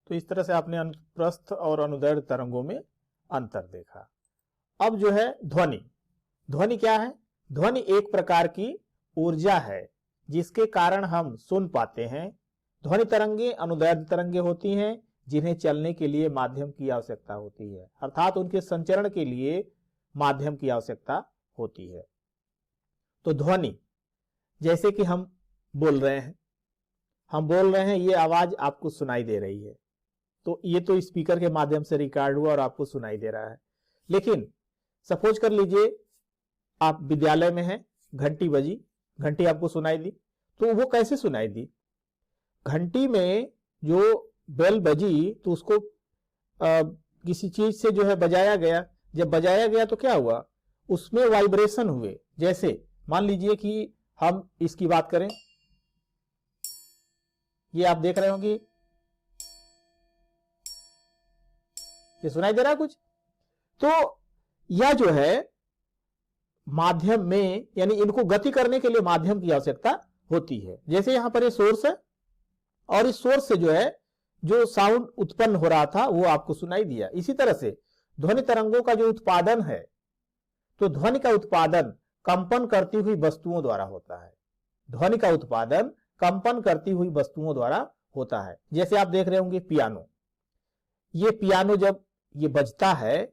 तो इस तरह से आपने अनुप्रस्थ और अनुदैर्ध्य तरंगों में अंतर देखा। अब जो है ध्वनि, ध्वनि क्या है? ध्वनि एक प्रकार की ऊर्जा है जिसके कारण हम सुन पाते हैं। ध्वनि तरंगे अनुदैर्ध्य तरंगे होती हैं जिन्हें चलने के लिए माध्यम की आवश्यकता होती है, अर्थात उनके संचरण के लिए माध्यम की आवश्यकता होती है। तो ध्वनि, जैसे कि हम बोल रहे हैं, ये आवाज आपको सुनाई दे रही है, तो ये तो स्पीकर के माध्यम से रिकॉर्ड हुआ और आपको सुनाई दे रहा है। लेकिन सपोज कर लीजिए आप विद्यालय में हैं, घंटी बजी, घंटी आपको सुनाई दी, तो वो कैसे सुनाई दी? घंटी में जो बेल बजी तो उसको किसी चीज से जो है बजाया गया। जब बजाया गया तो क्या हुआ? उसमें वाइब्रेशन हुए। जैसे मान लीजिए कि हम इसकी बात करें, ये आप देख रहे होंगे, ये सुनाई दे रहा है कुछ? तो यह जो है माध्यम में, यानी इनको गति करने के लिए माध्यम की आवश्यकता होती है। जैसे यहां पर ये सोर्स है और इस सोर्स से जो है जो साउंड उत्पन्न हो रहा था वो आपको सुनाई दिया। इसी तरह से ध्वनि तरंगों का जो उत्पादन है, तो ध्वनि का उत्पादन कंपन करती हुई वस्तुओं द्वारा होता है। ध्वनि का उत्पादन कंपन करती हुई वस्तुओं द्वारा होता है। जैसे आप देख रहे होंगे पियानो, ये पियानो जब ये बजता है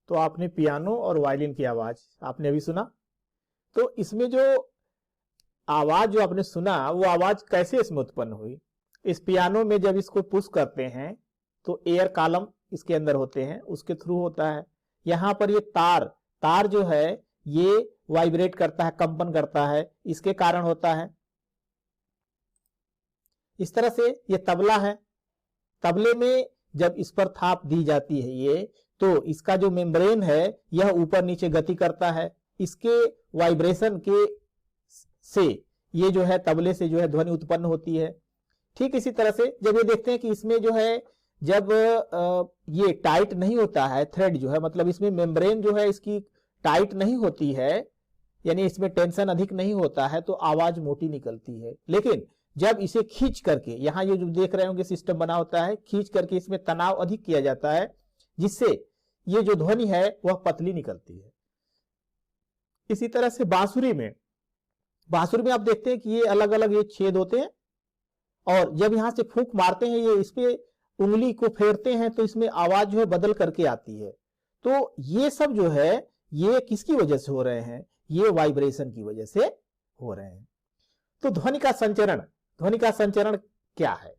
तो आपने पियानो और वायलिन की आवाज आपने अभी सुना। तो इसमें जो आवाज जो आपने सुना वो आवाज कैसे इसमें उत्पन्न हुई? इस पियानो में जब इसको पुश करते हैं तो एयर कॉलम इसके अंदर होते हैं, उसके थ्रू होता है। यहां पर ये तार जो है ये वाइब्रेट करता है, कंपन करता है, इसके कारण होता है। इस तरह से ये तबला है, तबले में जब इस पर थाप दी जाती है ये, तो इसका जो मेम्ब्रेन है यह ऊपर नीचे गति करता है। इसके वाइब्रेशन के से ये जो है तबले से जो है ध्वनि उत्पन्न होती है। ठीक इसी तरह से जब ये देखते हैं कि इसमें जो है जब ये टाइट नहीं होता है, थ्रेड जो है, मतलब इसमें मेम्ब्रेन जो है इसकी टाइट नहीं होती है, यानी इसमें टेंशन अधिक नहीं होता है, तो आवाज मोटी निकलती है। लेकिन जब इसे खींच करके, यहां ये जो देख रहे होंगे सिस्टम बना होता है, खींच करके इसमें तनाव अधिक किया जाता है, जिससे ये जो ध्वनि है वह पतली निकलती है। इसी तरह से बांसुरी में आप देखते हैं कि ये अलग अलग ये छेद होते हैं, और जब यहां से फूंक मारते हैं, ये इस पे उंगली को फेरते हैं, तो इसमें आवाज जो है बदल करके आती है। तो ये सब जो है ये किसकी वजह से हो रहे हैं? ये वाइब्रेशन की वजह से हो रहे हैं। तो ध्वनि का संचरण क्या है?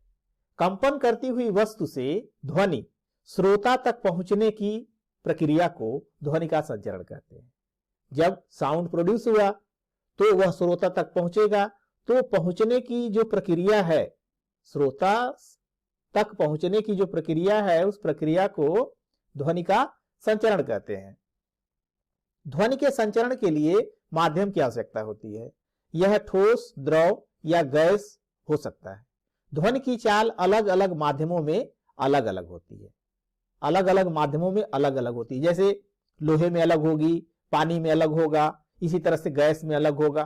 कंपन करती हुई वस्तु से ध्वनि श्रोता तक पहुंचने की प्रक्रिया को ध्वनि का संचरण कहते हैं। जब साउंड प्रोड्यूस हुआ तो वह श्रोता तक पहुंचेगा, तो पहुंचने की जो प्रक्रिया है, श्रोता तक पहुंचने की जो प्रक्रिया है, उस प्रक्रिया को ध्वनि का संचरण कहते हैं। ध्वनि के संचरण के लिए माध्यम की आवश्यकता होती है। यह ठोस, द्रव या गैस हो सकता है। ध्वनि की चाल अलग अलग माध्यमों में अलग अलग होती है। अलग अलग माध्यमों में अलग अलग होती है। जैसे लोहे में अलग होगी, पानी में अलग होगा, इसी तरह से गैस में अलग होगा।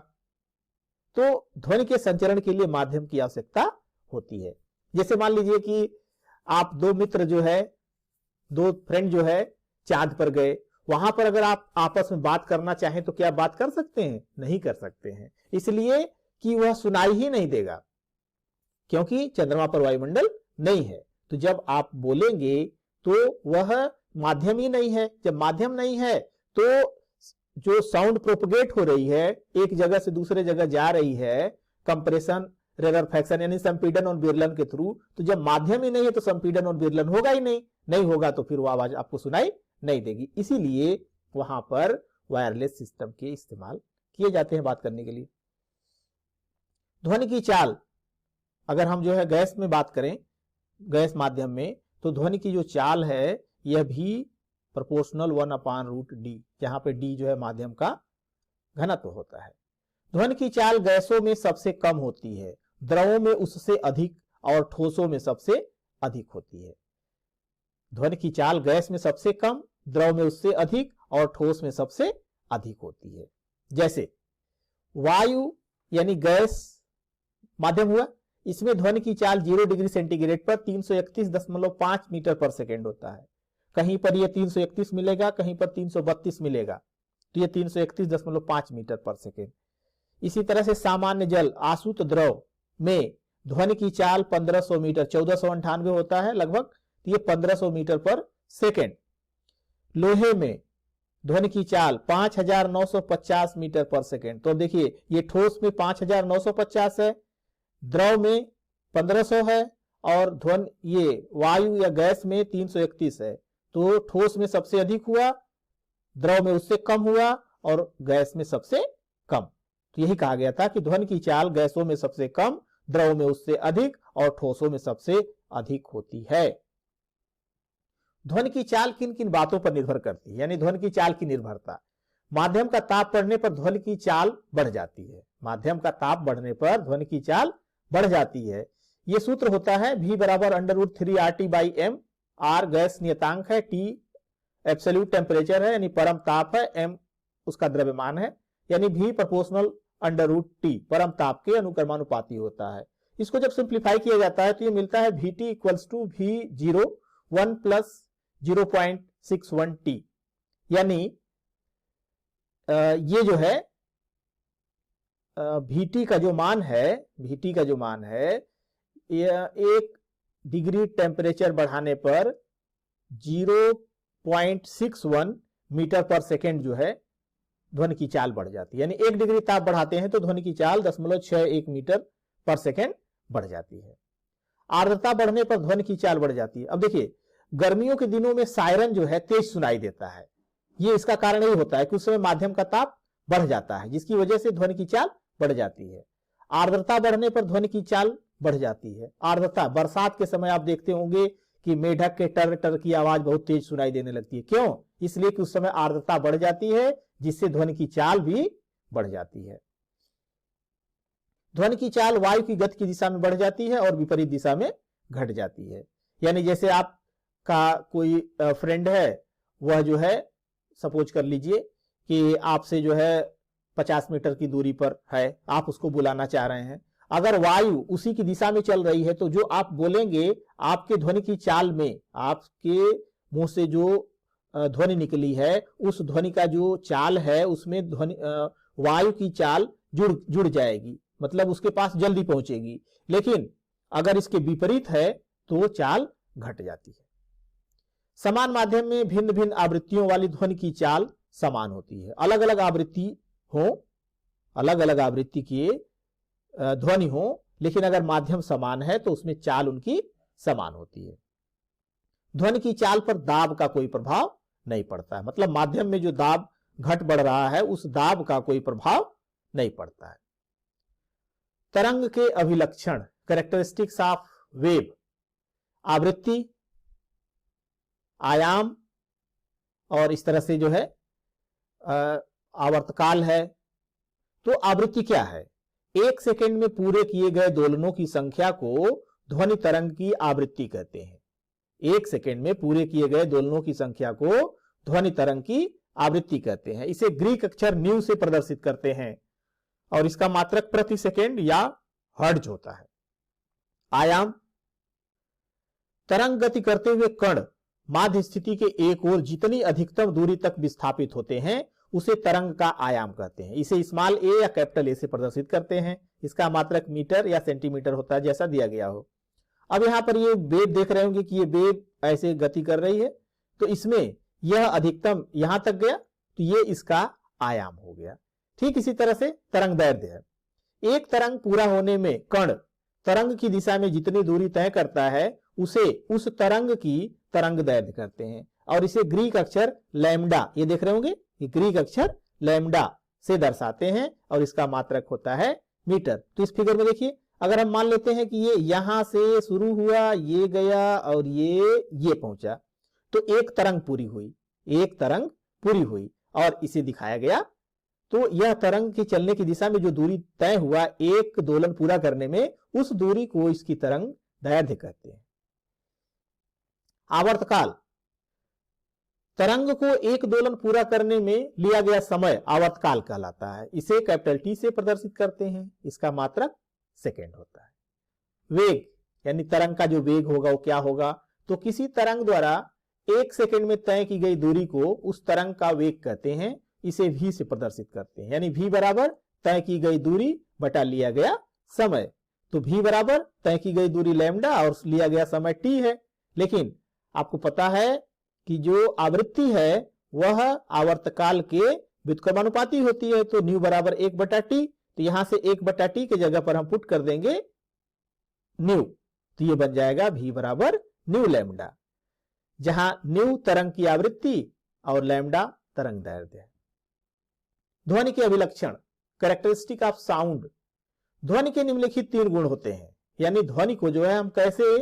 तो ध्वनि के संचरण के लिए माध्यम की आवश्यकता होती है। जैसे मान लीजिए कि आप दो मित्र जो है, दो फ्रेंड जो है चांद पर गए, वहां पर अगर आप आपस में बात करना चाहें तो क्या बात कर सकते हैं? नहीं कर सकते हैं, इसलिए कि वह सुनाई ही नहीं देगा, क्योंकि चंद्रमा पर वायुमंडल नहीं है। तो जब आप बोलेंगे तो वह माध्यम ही नहीं है। जब माध्यम नहीं है तो जो साउंड प्रोपगेट हो रही है, एक जगह से दूसरे जगह जा रही है, कंप्रेशन, रेरफैक्शन यानी संपीड़न और विरलन के थ्रू, तो जब माध्यम ही नहीं है तो संपीड़न और विरलन होगा ही नहीं होगा तो फिर वो आवाज आपको सुनाई नहीं देगी। इसीलिए वहां पर वायरलेस सिस्टम के इस्तेमाल किए जाते हैं बात करने के लिए। ध्वनि की चाल, अगर हम जो है गैस में बात करें, गैस माध्यम में, तो ध्वनि की जो चाल है यह भी प्रोपोर्शनल 1/√d, जहां पे d जो है माध्यम का घनत्व होता है। ध्वनि की चाल गैसों में सबसे कम होती है, द्रवों में उससे अधिक और ठोसों में सबसे अधिक होती है। ध्वनि की चाल गैस में सबसे कम, द्रव में उससे अधिक और ठोस में सबसे अधिक होती है। जैसे वायु यानी गैस माध्यम हुआ, इसमें ध्वनि की चाल 0 डिग्री सेंटीग्रेड पर 331.5 मीटर पर सेकेंड होता है। कहीं पर यह 331 मिलेगा, कहीं पर 332 मिलेगा, तो यह 331.5 मीटर पर सेकेंड। इसी तरह से सामान्य जल आसुत द्रव में ध्वनि की चाल 1500 मीटर 1498 होता है लगभग, तो ये 1500 मीटर पर सेकेंड। लोहे में ध्वनि की चाल 5950 मीटर पर सेकेंड। तो देखिए ये ठोस में 5950 है, द्रव में 1500 है और ध्वनि ये वायु या गैस में 331 है। तो ठोस में सबसे अधिक हुआ, द्रव में उससे कम हुआ और गैस में सबसे कम। तो यही कहा गया था कि ध्वनि की चाल गैसों में सबसे कम, द्रव में उससे अधिक और ठोसों में सबसे अधिक होती है। ध्वनि की चाल किन किन बातों पर निर्भर करती है, यानी ध्वनि की चाल की निर्भरता। माध्यम का ताप बढ़ने पर ध्वनि की चाल बढ़ जाती है। माध्यम का ताप बढ़ने पर ध्वनि की चाल बढ़ जाती है। यह सूत्र होता है V बराबर √3RT/m। R गैस नियतांक है, T एब्सोल्यूट टेम्परेचर है यानी परम ताप है, M उसका द्रव्यमान है, यानी V प्रोपोर्शनल √T परम ताप के अनुक्रमानुपाती होता है। इसको जब सिंप्लीफाई किया जाता है तो ये मिलता है VT = V0 1 + 0.61 T, यानी ये जो है VT का जो मान है यह 1 डिग्री टेम्परेचर बढ़ाने पर 0.61 मीटर पर सेकेंड जो है ध्वनि की चाल बढ़ जाती है। यानी 1 डिग्री ताप बढ़ाते हैं तो ध्वनि की चाल 0.61 मीटर पर सेकेंड बढ़ जाती है। आर्द्रता बढ़ने पर ध्वनि की चाल बढ़ जाती है। अब देखिए गर्मियों के दिनों में सायरन जो है तेज सुनाई देता है। ये इसका कारण यही होता है कि उस समय माध्यम का ताप बढ़ जाता है, जिसकी वजह से ध्वनि की चाल बढ़ जाती है। आर्द्रता बढ़ने पर ध्वनि की चाल बढ़ जाती है। आर्द्रता, बरसात के समय आप देखते होंगे कि मेढक के टर टर की आवाज बहुत तेज सुनाई देने लगती है। क्यों? इसलिए कि उस समय आर्द्रता बढ़ जाती है, जिससे ध्वनि की चाल भी बढ़ जाती है। ध्वनि की चाल वायु की गति की दिशा में बढ़ जाती है और विपरीत दिशा में घट जाती है। यानी जैसे आपका कोई फ्रेंड है, वह जो है सपोज कर लीजिए कि आपसे जो है 50 मीटर की दूरी पर है, आप उसको बुलाना चाह रहे हैं। अगर वायु उसी की दिशा में चल रही है तो जो आप बोलेंगे आपके ध्वनि की चाल में, आपके मुंह से जो ध्वनि निकली है उस ध्वनि का जो चाल है उसमें ध्वनि वायु की चाल जुड़ जाएगी, मतलब उसके पास जल्दी पहुंचेगी। लेकिन अगर इसके विपरीत है तो चाल घट जाती है। समान माध्यम में भिन्न भिन्न आवृत्तियों वाली ध्वनि की चाल समान होती है। अलग अलग आवृत्ति की ध्वनि हो, लेकिन अगर माध्यम समान है तो उसमें चाल उनकी समान होती है। ध्वनि की चाल पर दाब का कोई प्रभाव नहीं पड़ता है, मतलब माध्यम में जो दाब घट बढ़ रहा है उस दाब का कोई प्रभाव नहीं पड़ता है। तरंग के अभिलक्षण, कैरेक्टरिस्टिक्स ऑफ वेव, आवृत्ति, आयाम और इस तरह से जो है आवर्तकाल है। तो आवृत्ति क्या है? 1 सेकंड में पूरे किए गए दोलनों की संख्या को ध्वनि तरंग की आवृत्ति कहते हैं। 1 सेकंड में पूरे किए गए दोलनों की संख्या को ध्वनि तरंग की आवृत्ति कहते हैं। इसे ग्रीक अक्षर न्यू से प्रदर्शित करते हैं और इसका मात्रक प्रति सेकंड या हर्ट्ज होता है। आयाम, तरंग गति करते हुए कण माध्य स्थिति के एक ओर जितनी अधिकतम दूरी तक विस्थापित होते हैं उसे तरंग का आयाम कहते हैं। इसे स्मॉल ए या कैपिटल ए से प्रदर्शित करते हैं। इसका मात्रक मीटर या सेंटीमीटर होता है, जैसा दिया गया हो। अब यहां पर ये वेव देख रहे होंगे कि ये वेव ऐसे गति कर रही है, तो इसमें यह अधिकतम यहां तक गया तो ये इसका आयाम हो गया। ठीक इसी तरह से तरंग दैर्ध्य है। एक तरंग पूरा होने में कण तरंग की दिशा में जितनी दूरी तय करता है उसे उस तरंग की तरंग दैर्ध्य करते हैं और इसे ग्रीक अक्षर लैम्डा, ये देख रहे होंगे, ये ग्रीक अक्षर लैम्डा से दर्शाते हैं और इसका मात्रक होता है मीटर। तो इस फिगर में देखिए, अगर हम मान लेते हैं कि ये यहां से शुरू हुआ, ये गया और ये पहुंचा, तो एक तरंग पूरी हुई। एक तरंग पूरी हुई और इसे दिखाया गया। तो यह तरंग के चलने की दिशा में जो दूरी तय हुआ एक दोलन पूरा करने में, उस दूरी को इसकी तरंग दैर्ध्य कहते हैं। आवर्तकाल, तरंग को एक दोलन पूरा करने में लिया गया समय आवर्तकाल कहलाता है। इसे कैपिटल टी से प्रदर्शित करते हैं, इसका मात्रक सेकेंड होता है। वेग, यानी तरंग का जो वेग होगा वो क्या होगा, तो किसी तरंग द्वारा एक सेकेंड में तय की गई दूरी को उस तरंग का वेग कहते हैं, इसे v से प्रदर्शित करते हैं। यानी v बराबर तय की गई दूरी बटा लिया गया समय। तो v बराबर तय की गई दूरी लैम्डा और लिया गया समय t है। लेकिन आपको पता है कि जो आवृत्ति है वह आवर्तकाल के व्युत्क्रमानुपाती होती है, तो न्यू बराबर 1/t। तो यहां से 1/t के जगह पर हम पुट कर देंगे न्यू, तो ये बन जाएगा v बराबर न्यू लैम्डा, जहां न्यू तरंग की आवृत्ति और लैम्डा तरंग दैर्ध्य है। ध्वनि के अभिलक्षण, कैरेक्टरिस्टिक ऑफ साउंड। ध्वनि के निम्नलिखित 3 गुण होते हैं, यानी ध्वनि को जो है हम कैसे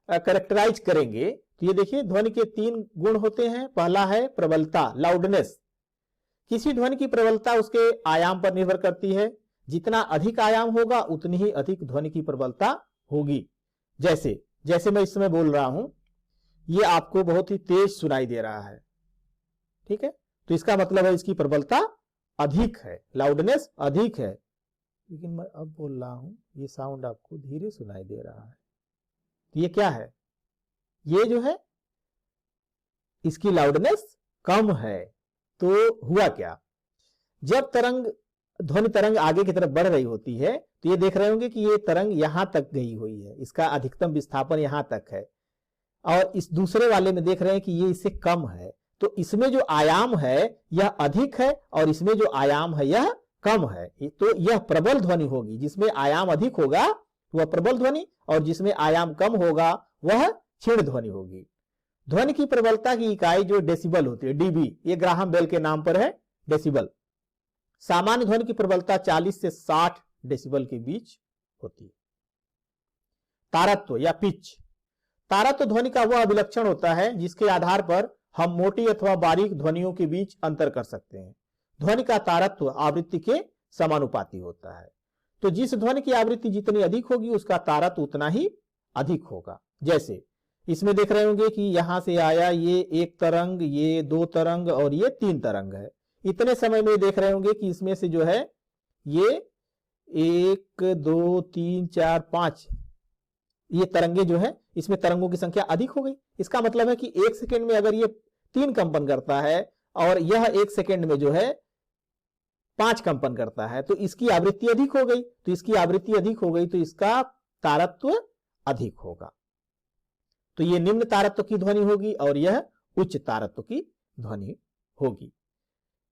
कैरेक्टराइज करेंगे। तो ये देखिए ध्वनि के 3 गुण होते हैं। पहला है प्रबलता, लाउडनेस। किसी ध्वनि की प्रबलता उसके आयाम पर निर्भर करती है। जितना अधिक आयाम होगा उतनी ही अधिक ध्वनि की प्रबलता होगी। जैसे मैं इस समय बोल रहा हूं, ये आपको बहुत ही तेज सुनाई दे रहा है, ठीक है, तो इसका मतलब है इसकी प्रबलता अधिक है, लाउडनेस अधिक है। लेकिन मैं अब बोल रहा हूं, ये साउंड आपको धीरे सुनाई दे रहा है, तो ये क्या है, ये जो है इसकी लाउडनेस कम है। तो हुआ क्या, जब ध्वनि तरंग आगे की तरफ बढ़ रही होती है तो ये देख रहे होंगे कि ये तरंग यहां तक गई हुई है, इसका अधिकतम विस्थापन यहां तक है, और इस दूसरे वाले में देख रहे हैं कि ये इससे कम है। तो इसमें जो आयाम है यह अधिक है और इसमें जो आयाम है यह कम है। तो यह प्रबल ध्वनि होगी। जिसमें आयाम अधिक होगा वह प्रबल ध्वनि, और जिसमें आयाम कम होगा वह क्षीण ध्वनि होगी। ध्वनि की प्रबलता की इकाई जो डेसिबल होती है, डीबी, ये ग्राहम बेल के नाम पर है डेसिबल। सामान्य ध्वनि की प्रबलता 40 से 60 डेसिबल के बीच होती है। तारत्व या पिच, तारत्व ध्वनि का वह अभिलक्षण होता है जिसके आधार पर हम मोटी अथवा बारीक ध्वनियों के बीच अंतर कर सकते हैं। ध्वनि का तारत्व आवृत्ति के समानुपाती होता है। तो जिस ध्वनि की आवृत्ति जितनी अधिक होगी उसका तारत्व उतना ही अधिक होगा। जैसे इसमें देख रहे होंगे कि यहां से आया ये 1 तरंग, ये 2 तरंग और ये 3 तरंग है। इतने समय में देख रहे होंगे कि इसमें से जो है ये 1 2 3 4 5 ये तरंगे जो है, इसमें तरंगों की संख्या अधिक हो गई। इसका मतलब है कि 1 सेकेंड में अगर ये 3 कंपन करता है और यह 1 सेकेंड में जो है 5 कंपन करता है, तो इसकी आवृत्ति अधिक हो गई। तो इसकी आवृत्ति अधिक हो गई तो इसका तारत्व अधिक होगा। तो ये निम्न तारत्व की ध्वनि होगी और यह उच्च तारत्व की ध्वनि होगी।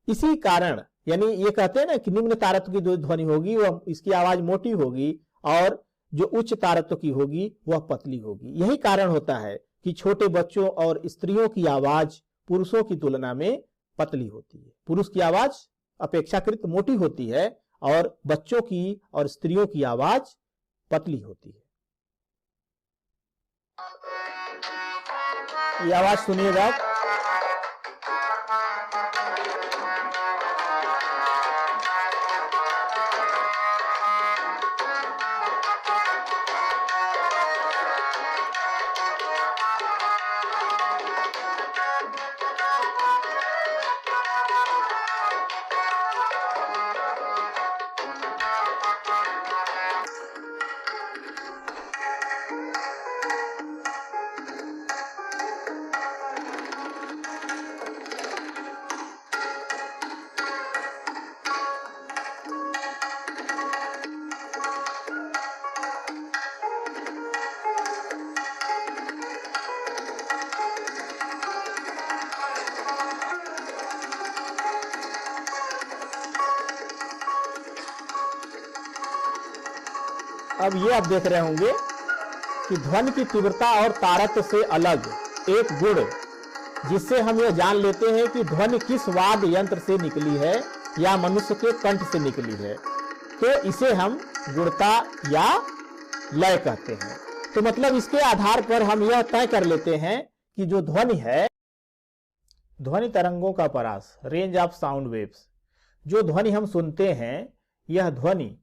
इसी कारण, यानी ये कहते हैं ना कि निम्न तारत्व की जो ध्वनि होगी वह इसकी आवाज मोटी होगी और जो उच्च तारत्व की होगी वह पतली होगी। यही कारण होता है कि छोटे बच्चों और स्त्रियों की आवाज पुरुषों की तुलना में पतली होती है। पुरुष की आवाज अपेक्षाकृत मोटी होती है और बच्चों की और स्त्रियों की आवाज पतली होती है। ये आवाज सुनिएगा। अब ये आप देख रहे होंगे कि ध्वनि की तीव्रता और तारत्व से अलग एक गुण जिससे हम यह जान लेते हैं कि ध्वनि किस वाद्य यंत्र से निकली है या मनुष्य के कंठ से निकली है, तो इसे हम गुणता या लय कहते हैं। तो मतलब इसके आधार पर हम यह तय कर लेते हैं कि जो ध्वनि है ध्वनि तरंगों का परास, रेंज ऑफ साउंड वेव्स। जो ध्वनि हम सुनते हैं, यह ध्वनि,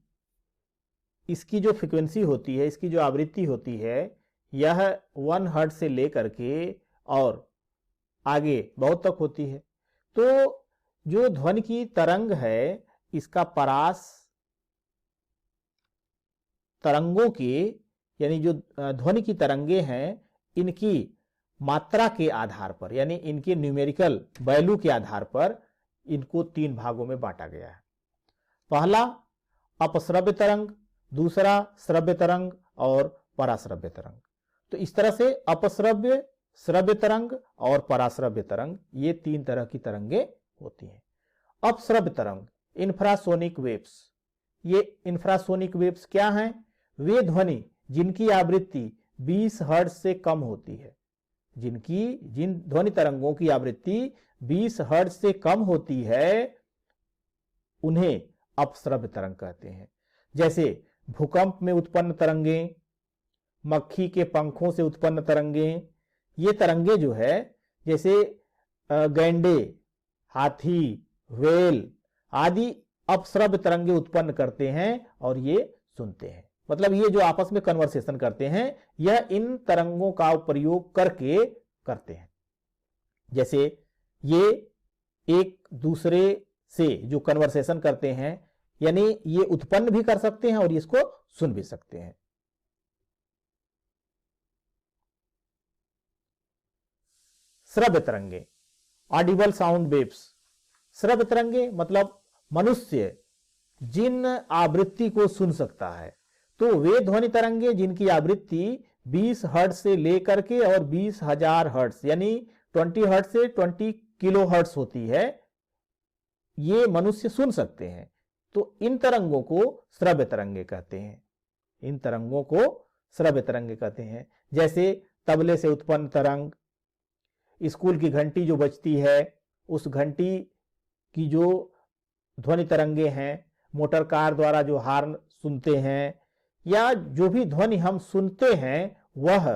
इसकी जो फ्रीक्वेंसी होती है, इसकी जो आवृत्ति होती है, यह 1 हर्ट्ज से लेकर के और आगे बहुत तक होती है। तो जो ध्वनि की तरंग है, इसका परास तरंगों के, यानी जो ध्वनि की तरंगे हैं, इनकी मात्रा के आधार पर, यानी इनके न्यूमेरिकल वैल्यू के आधार पर इनको 3 भागों में बांटा गया है। पहला अपश्रव्य तरंग, दूसरा श्रव्य तरंग और पराश्रव्य तरंग। तो इस तरह से अपश्रव्य, श्रव्य तरंग और पराश्रव्य तरंग, ये 3 तरह की तरंगे होती हैं। अपश्रव्य तरंग, इंफ्रासोनिक वेव्स। ये इंफ्रासोनिक वेव्स क्या हैं? वे ध्वनि जिनकी आवृत्ति 20 हर्ट्ज से कम होती है, जिन ध्वनि तरंगों की आवृत्ति 20 हर्ट्ज से कम होती है, उन्हें अपश्रव्य तरंग कहते हैं। जैसे भूकंप में उत्पन्न तरंगे, मक्खी के पंखों से उत्पन्न तरंगे, ये तरंगे जो है, जैसे गैंडे, हाथी, व्हेल आदि अपश्रव्य तरंगे उत्पन्न करते हैं और ये सुनते हैं। मतलब ये जो आपस में कन्वर्सेशन करते हैं, यह इन तरंगों का प्रयोग करके करते हैं। जैसे ये एक दूसरे से जो कन्वर्सेशन करते हैं, यानी ये उत्पन्न भी कर सकते हैं और इसको सुन भी सकते हैं। श्रव्य तरंगे, ऑडिबल साउंड वेव्स। श्रव्य तरंगे मतलब मनुष्य जिन आवृत्ति को सुन सकता है, तो वे ध्वनि तरंगे जिनकी आवृत्ति 20 हर्ट्ज से लेकर के और 20,000 हर्ट्ज, यानी 20 हर्ट्ज से 20 किलो हर्ट्ज होती है, ये मनुष्य सुन सकते हैं। तो इन तरंगों को श्रव्य तरंगे कहते हैं। इन तरंगों को श्रव्य तरंगे कहते हैं। जैसे तबले से उत्पन्न तरंग, स्कूल की घंटी जो बजती है, उस घंटी की जो ध्वनि तरंगे हैं, मोटर कार द्वारा जो हार्न सुनते हैं, या जो भी ध्वनि हम सुनते हैं, वह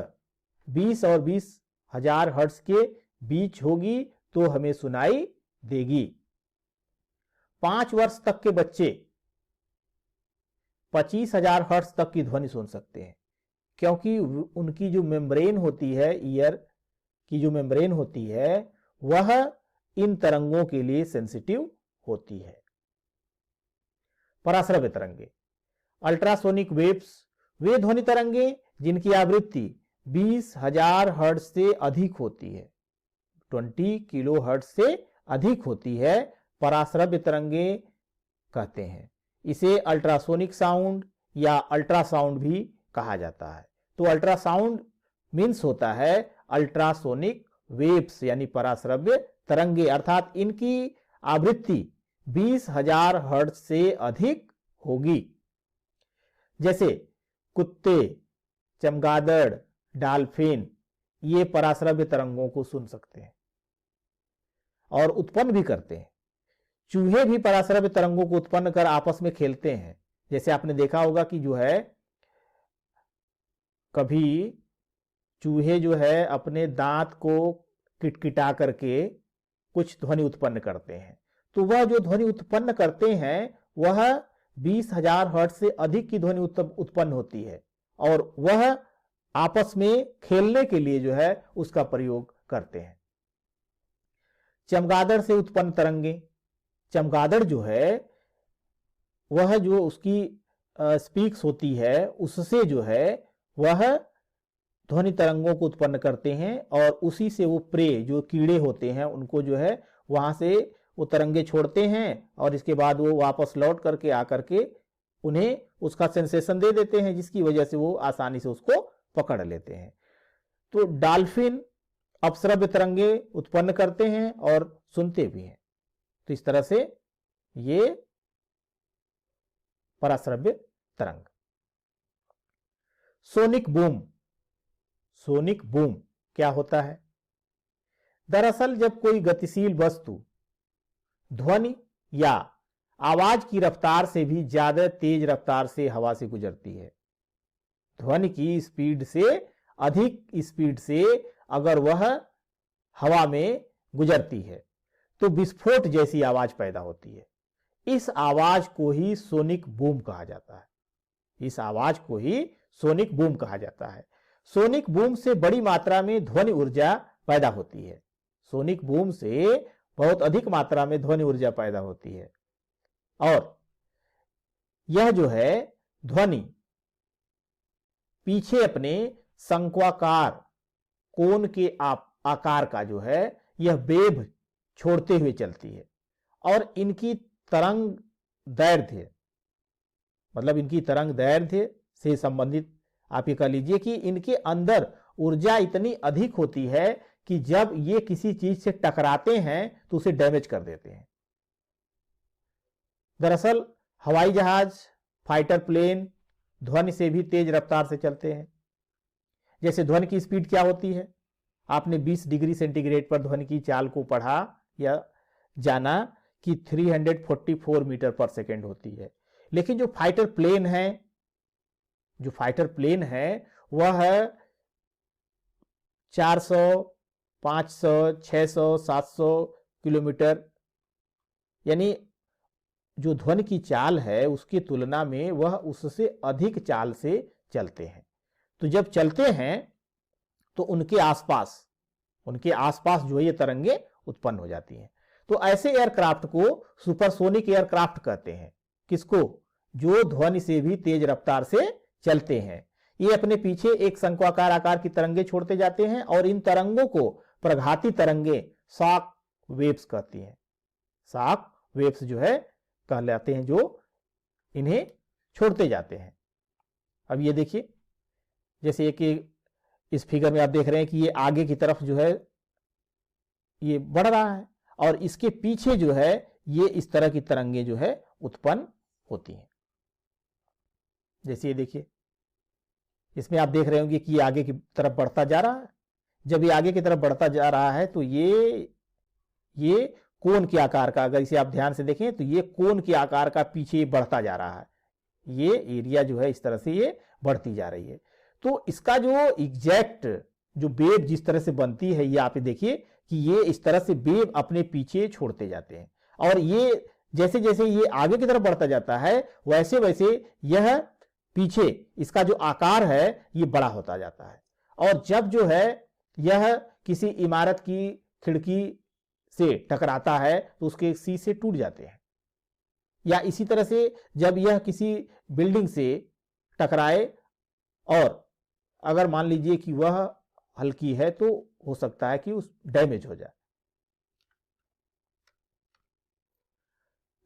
20 और 20,000 हर्ट्ज के बीच होगी तो हमें सुनाई देगी। 5 वर्ष तक के बच्चे 25,000 हर्ट्ज तक की ध्वनि सुन सकते हैं, क्योंकि उनकी जो मेम्ब्रेन होती है, ईयर की जो मेम्ब्रेन होती है, वह इन तरंगों के लिए सेंसिटिव होती है। पराश्रव्य तरंगे, अल्ट्रासोनिक वेव्स, वे ध्वनि तरंगे जिनकी आवृत्ति 20,000 हर्ट्ज से अधिक होती है, 20 किलो हर्ट्ज से अधिक होती है, पराश्रव्य तरंगे कहते हैं। इसे अल्ट्रासोनिक साउंड या अल्ट्रासाउंड भी कहा जाता है। तो अल्ट्रासाउंड मीन्स होता है अल्ट्रासोनिक वेव्स, यानी पराश्रव्य तरंगे, अर्थात इनकी आवृत्ति 20,000 हर्ट्ज से अधिक होगी। जैसे कुत्ते, चमगादड़, डॉल्फिन, ये पराश्रव्य तरंगों को सुन सकते हैं और उत्पन्न भी करते हैं। चूहे भी पराश्रव्य तरंगों को उत्पन्न कर आपस में खेलते हैं। जैसे आपने देखा होगा कि जो है, कभी चूहे जो है अपने दांत को किटकिटा करके कुछ ध्वनि उत्पन्न करते हैं, तो वह जो ध्वनि उत्पन्न करते हैं, वह 20,000 हर्ट्ज से अधिक की ध्वनि उत्पन्न होती है और वह आपस में खेलने के लिए जो है उसका प्रयोग करते हैं। चमगादड़ से उत्पन्न तरंगे, चमगादड़ जो है, वह जो उसकी स्पीक्स होती है, उससे जो है वह ध्वनि तरंगों को उत्पन्न करते हैं और उसी से वो प्रे, जो कीड़े होते हैं, उनको जो है वहां से वो तरंगे छोड़ते हैं और इसके बाद वो वापस लौट करके आकर के उन्हें उसका सेंसेशन दे देते हैं, जिसकी वजह से वो आसानी से उसको पकड़ लेते हैं। तो डॉल्फिन अपश्रव्य तरंगे उत्पन्न करते हैं और सुनते भी हैं। तो इस तरह से ये पराश्रव्य तरंग। सोनिक बूम, सोनिक बूम क्या होता है? दरअसल जब कोई गतिशील वस्तु ध्वनि या आवाज की रफ्तार से भी ज्यादा तेज रफ्तार से हवा से गुजरती है, ध्वनि की स्पीड से अधिक स्पीड से अगर वह हवा में गुजरती है तो विस्फोट जैसी आवाज पैदा होती है। इस आवाज को ही सोनिक बूम कहा जाता है। इस आवाज को ही सोनिक बूम कहा जाता है। सोनिक बूम से बड़ी मात्रा में ध्वनि ऊर्जा पैदा होती है। सोनिक बूम से बहुत अधिक मात्रा में ध्वनि ऊर्जा पैदा होती है और यह जो है ध्वनि पीछे अपने शंक्वाकार कोन के आकार का जो है यह वेव छोड़ते हुए चलती है और इनकी तरंग दैर्ध्य, मतलब इनकी तरंग दैर्ध्य से संबंधित आप ये कह लीजिए कि इनके अंदर ऊर्जा इतनी अधिक होती है कि जब ये किसी चीज से टकराते हैं तो उसे डैमेज कर देते हैं। दरअसल हवाई जहाज, फाइटर प्लेन ध्वनि से भी तेज रफ्तार से चलते हैं। जैसे ध्वनि की स्पीड क्या होती है, आपने 20 डिग्री सेंटीग्रेड पर ध्वनि की चाल को पढ़ा या जाना कि 344 मीटर पर सेकेंड होती है। लेकिन जो फाइटर प्लेन है वह है 400, 500, 600, 700 किलोमीटर, यानी जो ध्वनि की चाल है उसकी तुलना में वह उससे अधिक चाल से चलते हैं। तो जब चलते हैं तो उनके आसपास जो ये तरंगे उत्पन्न हो जाती हैं। तो ऐसे एयरक्राफ्ट को सुपरसोनिक एयरक्राफ्ट कहते हैं। किसको? जो ध्वनि से भी तेज रफ्तार से चलते हैं। ये अपने पीछे एक शंक्वाकार आकार की तरंगे छोड़ते जाते हैं और इन तरंगों को प्रघाती तरंगे शॉक वेव्स कहती हैं। शॉक वेव्स जो है कहलाते हैं जो इन्हें छोड़ते जाते हैं। अब ये देखिए, जैसे कि इस फिगर में आप देख रहे हैं कि ये आगे की तरफ जो है ये बढ़ रहा है और इसके पीछे जो है ये इस तरह की तरंगे जो है उत्पन्न होती हैं। जैसे ये देखिए, इसमें आप देख रहे होंगे कि ये आगे की तरफ बढ़ता जा रहा है। जब ये आगे की तरफ बढ़ता जा रहा है तो ये कोन के आकार का, अगर इसे आप ध्यान से देखें तो ये कोन के आकार का पीछे बढ़ता जा रहा है। ये एरिया जो है इस तरह से ये बढ़ती जा रही है। तो इसका जो एग्जैक्ट जो वेव जिस तरह से बनती है, ये आप देखिए कि ये इस तरह से वेव अपने पीछे छोड़ते जाते हैं और ये जैसे जैसे ये आगे की तरफ बढ़ता जाता है वैसे वैसे यह पीछे इसका जो आकार है ये बड़ा होता जाता है और जब जो है यह किसी इमारत की खिड़की से टकराता है तो उसके शीशे टूट जाते हैं। या इसी तरह से जब यह किसी बिल्डिंग से टकराए और अगर मान लीजिए कि वह हल्की है तो हो सकता है कि उस डैमेज हो जाए।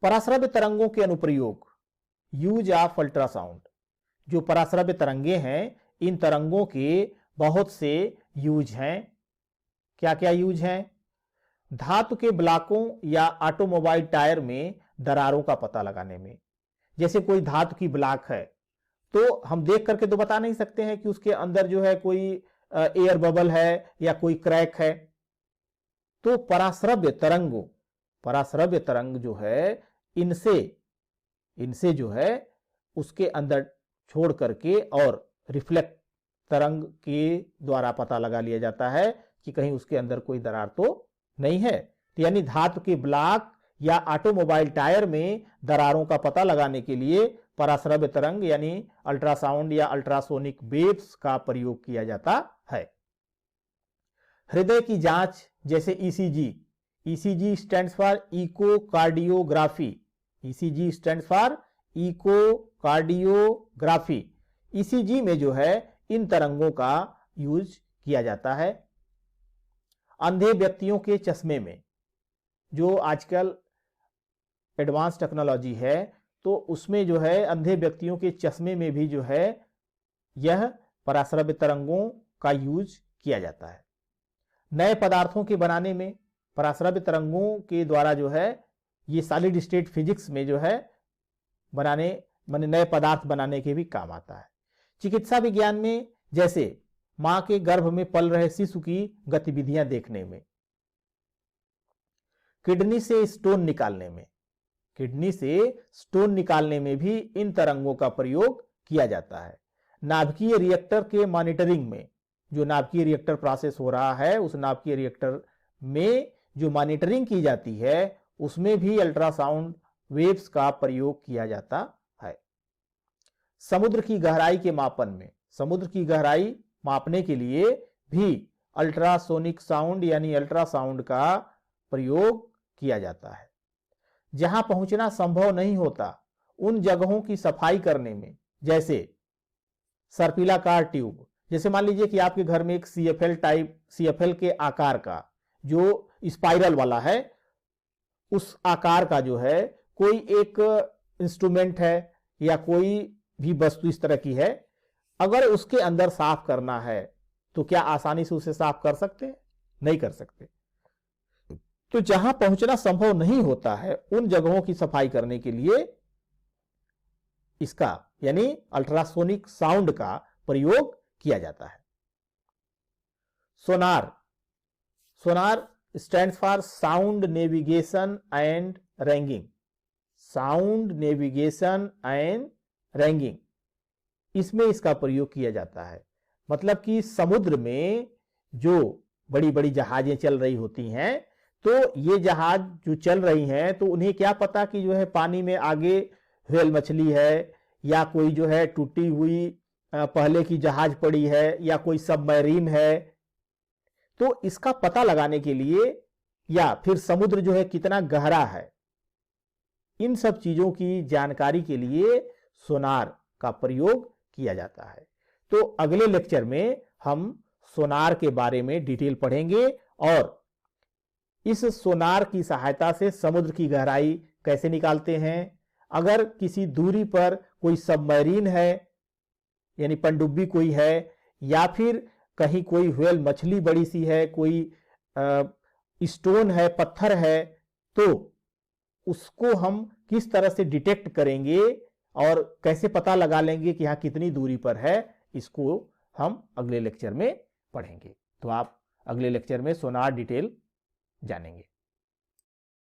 पराश्रव्य तरंगों के अनुप्रयोग, यूज ऑफ अल्ट्रासाउंड। जो पराश्रव्य तरंगे हैं इन तरंगों के बहुत से यूज हैं। क्या क्या यूज हैं? धातु के ब्लॉकों या ऑटोमोबाइल टायर में दरारों का पता लगाने में। जैसे कोई धातु की ब्लॉक है तो हम देख करके तो बता नहीं सकते हैं कि उसके अंदर जो है कोई एयर बबल है या कोई क्रैक है। तो पराश्रव्य तरंग जो है इनसे जो है उसके अंदर छोड़ करके और रिफ्लेक्ट तरंग के द्वारा पता लगा लिया जाता है कि कहीं उसके अंदर कोई दरार तो नहीं है। तो यानी धातु के ब्लॉक या ऑटोमोबाइल टायर में दरारों का पता लगाने के लिए पराश्रव्य तरंग यानी अल्ट्रासाउंड या अल्ट्रासोनिक वेव्स का प्रयोग किया जाता है। हृदय की जांच जैसे ECG stands for echocardiography. ECG stands for echocardiography. ECG में जो है इन तरंगों का यूज किया जाता है। अंधे व्यक्तियों के चश्मे में, जो आजकल एडवांस टेक्नोलॉजी है तो उसमें जो है अंधे व्यक्तियों के चश्मे में भी जो है यह पराश्रव्य तरंगों का यूज किया जाता है। नए पदार्थों के बनाने में पराश्रव्य तरंगों के द्वारा जो है ये सॉलिड स्टेट फिजिक्स में जो है नए पदार्थ बनाने के भी काम आता है। चिकित्सा विज्ञान में जैसे मां के गर्भ में पल रहे शिशु की गतिविधियां देखने में। किडनी से स्टोन निकालने में भी इन तरंगों का प्रयोग किया जाता है। नाभिकीय रिएक्टर के मॉनिटरिंग में, जो नाभिकीय रिएक्टर प्रोसेस हो रहा है उस नाभिकीय रिएक्टर में जो मॉनिटरिंग की जाती है उसमें भी अल्ट्रासाउंड वेव्स का प्रयोग किया जाता है। समुद्र की गहराई के मापन में, समुद्र की गहराई मापने के लिए भी अल्ट्रासोनिक साउंड यानी अल्ट्रासाउंड का प्रयोग किया जाता है। जहां पहुंचना संभव नहीं होता उन जगहों की सफाई करने में, जैसे सर्पिलाकार ट्यूब, जैसे मान लीजिए कि आपके घर में एक सीएफएल के आकार का जो स्पाइरल वाला है, उस आकार का जो है कोई एक इंस्ट्रूमेंट है या कोई भी वस्तु इस तरह की है, अगर उसके अंदर साफ करना है तो क्या आसानी से उसे साफ कर सकते हैं? नहीं कर सकते। तो जहां पहुंचना संभव नहीं होता है उन जगहों की सफाई करने के लिए इसका यानी अल्ट्रासोनिक साउंड का प्रयोग किया जाता है। Sonar, sonar stands for sound navigation and ranging, sound navigation and ranging, इसमें इसका प्रयोग किया जाता है। मतलब कि समुद्र में जो बड़ी बड़ी जहाजें चल रही होती हैं, तो ये जहाज जो चल रही हैं तो उन्हें क्या पता कि जो है पानी में आगे व्हेल मछली है या कोई जो है टूटी हुई पहले की जहाज पड़ी है या कोई सबमरीन है। तो इसका पता लगाने के लिए या फिर समुद्र जो है कितना गहरा है, इन सब चीजों की जानकारी के लिए सोनार का प्रयोग किया जाता है। तो अगले लेक्चर में हम सोनार के बारे में डिटेल पढ़ेंगे और इस सोनार की सहायता से समुद्र की गहराई कैसे निकालते हैं। अगर किसी दूरी पर कोई सबमरीन है यानी पनडुब्बी कोई है या फिर कहीं कोई व्हेल मछली बड़ी सी है, कोई स्टोन है, पत्थर है, तो उसको हम किस तरह से डिटेक्ट करेंगे और कैसे पता लगा लेंगे कि यहाँ कितनी दूरी पर है, इसको हम अगले लेक्चर में पढ़ेंगे। तो आप अगले लेक्चर में सोनार डिटेल जानेंगे।